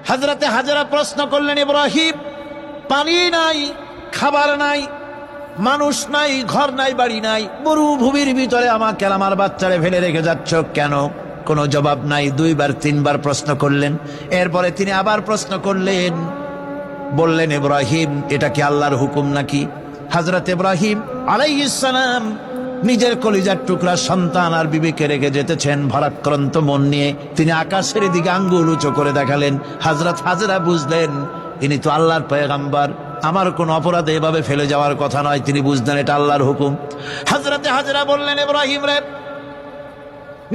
হযরতে হাজেরা প্রশ্ন করলেন, ইব্রাহিম, পানি নাই, খাবার নাই, মানুষ নাই, ঘর নাই, বাড়ি নাই, মরুভূমির ভিতরে আমাকে আমার বাচ্চারে ফেলে রেখে যাচ্ছ কেন? কোনো জবাব নাই। 2 বার 3 বার প্রশ্ন করলেন। এরপরে তিনি আবার প্রশ্ন করলেন, বললেন, ইব্রাহিম, এটা কি আল্লাহর হুকুম নাকি? হযরত ইব্রাহিম আলাইহিস সালাম নিজের কলিজার টুকরা সন্তান আর বিবিকে রেখে যেতেছেন ভারাক্রান্ত মন নিয়ে। তিনি আকাশের দিকে আঙ্গুল উঁচু করে দেখালেন। হযরত হাজেরা বুঝলেন ইনি তো আল্লাহর পয়গম্বর, আমার কোন অপরাধে এভাবে ফেলে যাওয়ার কথা নয়। তিনি বুঝলেন এটা আল্লাহর হুকুম। হযরত হাজেরা বললেন, ইব্রাহিম রে,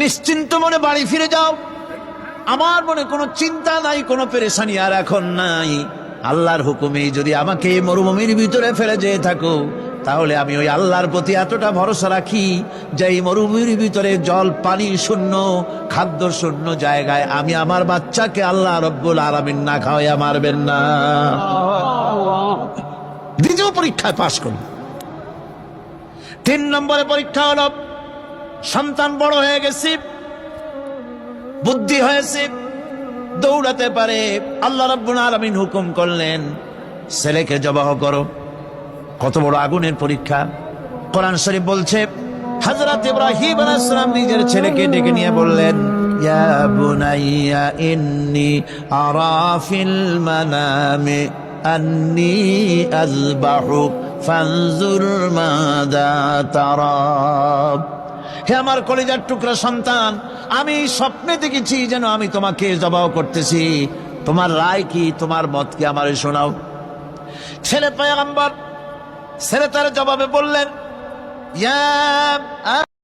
নিশ্চিন্ত মনে বাড়ি ফিরে যাও। আমার মনে কোনো চিন্তা নাই, কোনো পেরেশানি আর এখন নাই। আল্লাহর হুকুমে যদি আমাকে এই মরুভূমির ভিতরে ফেলে যেয়ে থাকো, তাহলে আমি ওই আল্লাহর প্রতি এতটা ভরসা রাখি যে এই মরুভূমির ভিতরে জল পানি শূন্য, খাদ্য শূন্য জায়গায় আমি আমার বাচ্চাকে আল্লাহ রব্বুল আলামিন না খাওয়াইয়া মারবেন না। দ্বিতীয় পরীক্ষায় পাশ করল। 3 নম্বরে পরীক্ষা হলো, সন্তান বড় হয়ে গেছে, বুদ্ধি হয়েছে, দৌড়াতে পারে। আল্লাহ রাব্বুল আলামিন হুকুম করলেন, ছেলেকে জবাহ করো। কত বড় আগুনের পরীক্ষা! কোরআন শরীফ বলছে, হযরত ইব্রাহিম আলাইহিস সালাম নিজের ছেলেকে ডেকে নিয়ে বললেন, ইয়া বুনাইয়া ইন্নী আরা ফিল মানামি আন্নী আযবাহুক ফানজুর মাযা তারা। হে আমার কলিজার টুকরা সন্তান, আমি স্বপ্নে দেখেছি যেন আমি তোমাকে জবাহ করতেছি। তোমার রায় কি, তোমার মত কি, আমারে শোনাও। ছেলে পয়গম্বর, ছেলে তার জবাবে বললেন, ইয়া